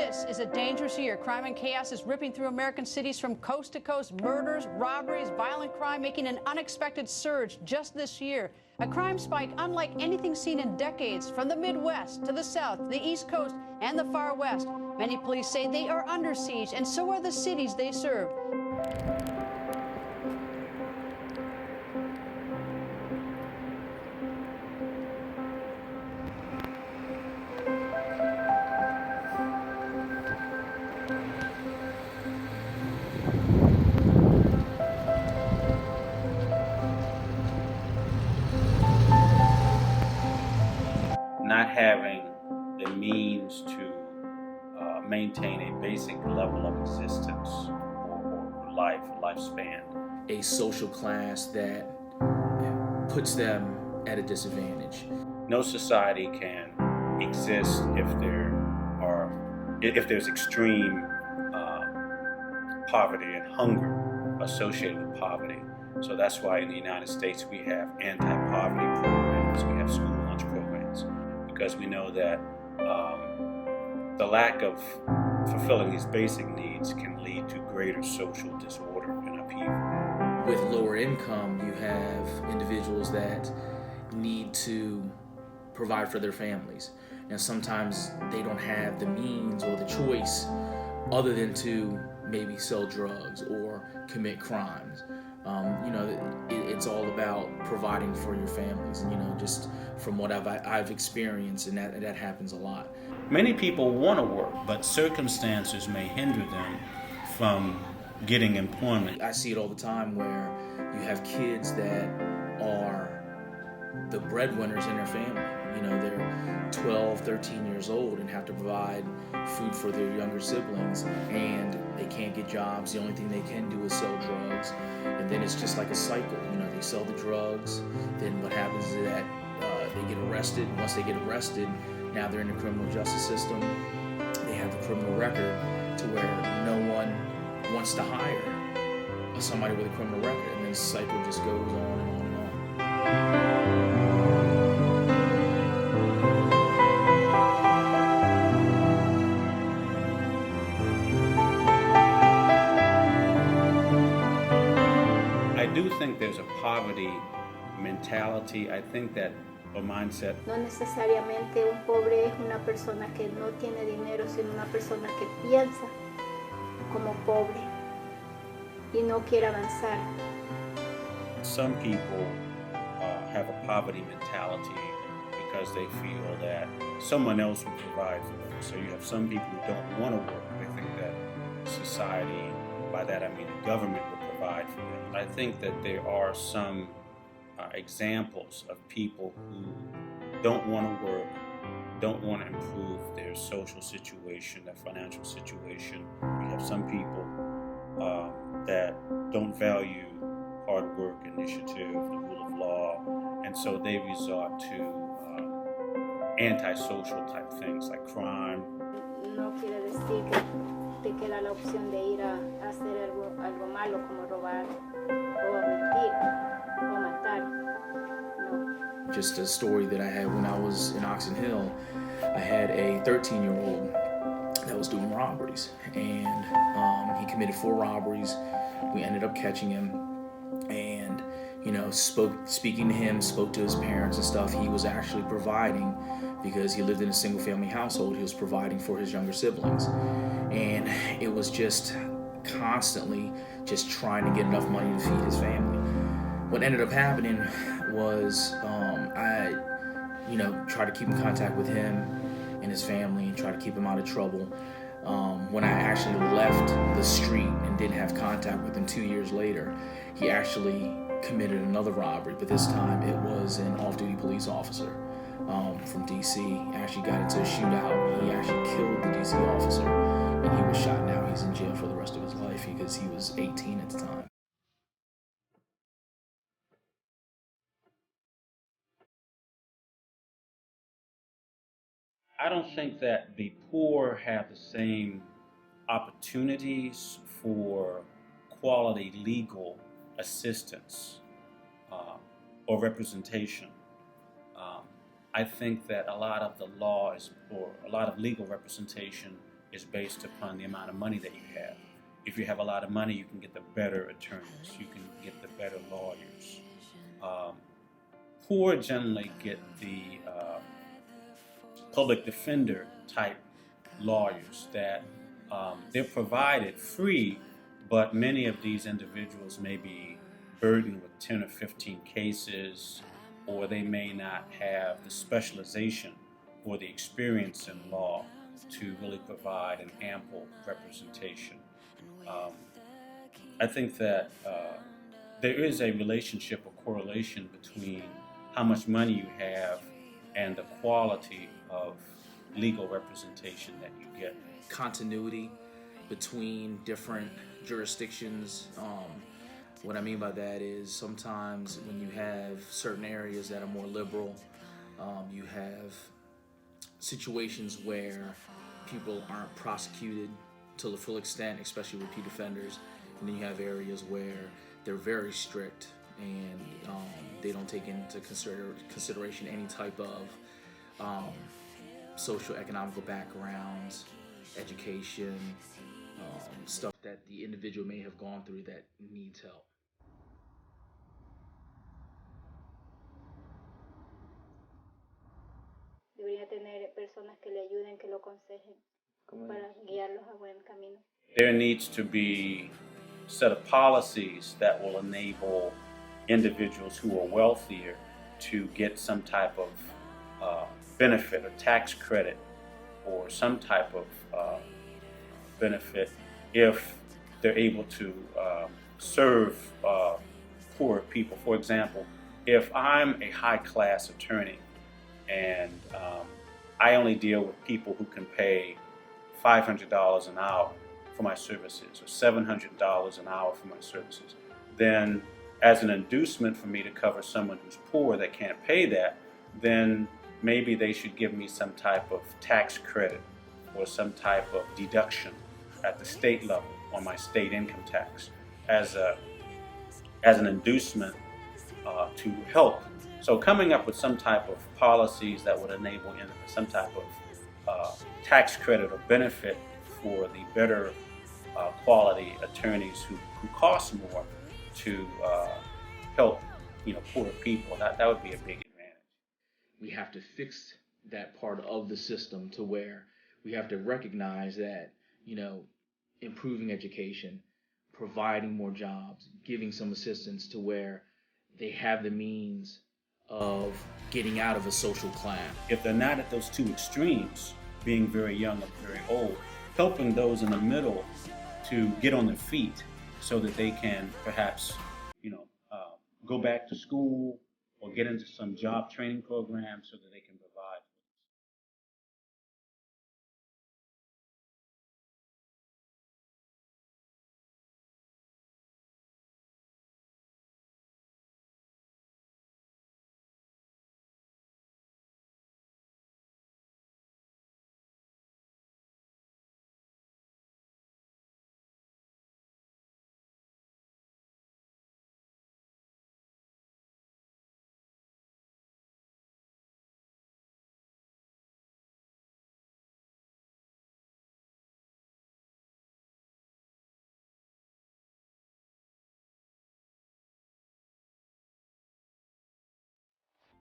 This is a dangerous year. Crime and chaos is ripping through American cities from coast to coast. Murders, robberies, violent crime making an unexpected surge just this year. A crime spike unlike anything seen in decades, from the Midwest to the South, the East Coast, and the Far West. Many police say they are under siege, and so are the cities they serve. Not having the means to maintain a basic level of existence or lifespan. A social class that puts them at a disadvantage. No society can exist if there's extreme poverty and hunger associated with poverty. So that's why in the United States we have anti-poverty programs, we have school lunch programs, because we know that the lack of fulfilling these basic needs can lead to greater social disorder and upheaval. With lower income, you have individuals that need to provide for their families. Now, sometimes they don't have the means or the choice other than to maybe sell drugs or commit crimes. It's all about providing for your families, and just from what I've experienced, and that happens a lot. Many people want to work, but circumstances may hinder them from getting employment. I see it all the time where you have kids that are the breadwinners in their family. They're 12, 13 years old and have to provide food for their younger siblings, and they can't get jobs. The only thing they can do is sell drugs, and then it's just like a cycle. They sell the drugs, then what happens is that they get arrested. Once they get arrested, now they're in the criminal justice system. They have a criminal record to where no one wants to hire somebody with a criminal record, and then the cycle just goes on and on and on. I do think there's a poverty mentality. I think that a mindset. No necesariamente un pobre es una persona que no tiene dinero, sino una persona que piensa como pobre y no quiere avanzar. Some people have a poverty mentality because they feel that someone else will provide for them. So you have some people who don't want to work. They think that society, by that I mean the government, will provide for them. I think that there are some examples of people who don't want to work, don't want to improve their social situation, their financial situation. We have some people that don't value hard work, initiative, the rule of law, and so they resort to antisocial type things like crime. No quiere decir que te queda la opción de ir a hacer algo malo como robar o mentir o matar. No. Just a story that I had when I was in Oxon Hill. I had a 13-year-old that was doing robberies, and he committed 4 robberies. We ended up catching him, and speaking to him, spoke to his parents and stuff. He was actually providing, because he lived in a single-family household. He was providing for his younger siblings, and it was just constantly just trying to get enough money to feed his family. What ended up happening was I tried to keep in contact with him and his family and try to keep him out of trouble. When I actually left the street and didn't have contact with him 2 years later, he actually committed another robbery, but this time it was an off-duty police officer from D.C. actually got into a shootout. He actually killed the D.C. officer, and he was shot. Now he's in jail for the rest of his life because he was 18 at the time. I don't think that the poor have the same opportunities for quality legal assistance or representation. I think that a lot of the law or a lot of legal representation is based upon the amount of money that you have. If you have a lot of money, you can get the better attorneys, you can get the better lawyers. Poor generally get the public defender type lawyers that they're provided free, but many of these individuals may be burdened with 10 or 15 cases, or they may not have the specialization or the experience in law to really provide an ample representation. I think that there is a relationship or correlation between how much money you have and the quality of legal representation that you get. Continuity between different jurisdictions. What I mean by that is sometimes when you have certain areas that are more liberal, you have situations where people aren't prosecuted to the full extent, especially repeat offenders, and then you have areas where they're very strict and they don't take into consideration any type of social economical backgrounds, education, stuff that the individual may have gone through that needs help. Debería tener personas que le ayuden, que lo aconsejen para guiarlos a buen camino. There needs to be a set of policies that will enable individuals who are wealthier to get some type of benefit or tax credit or some type of benefit if they're able to serve poor people. For example, if I'm a high-class attorney and I only deal with people who can pay $500 an hour for my services or $700 an hour for my services, then as an inducement for me to cover someone who's poor that can't pay that, then maybe they should give me some type of tax credit or some type of deduction at the state level on my state income tax as an inducement to help. So coming up with some type of policies that would enable some type of tax credit or benefit for the better quality attorneys who cost more to help poorer people, that would be a big advantage. We have to fix that part of the system to where we have to recognize that, improving education, providing more jobs, giving some assistance to where they have the means of getting out of a social class. If they're not at those two extremes, being very young or very old, helping those in the middle to get on their feet so that they can perhaps, go back to school or get into some job training program so that they can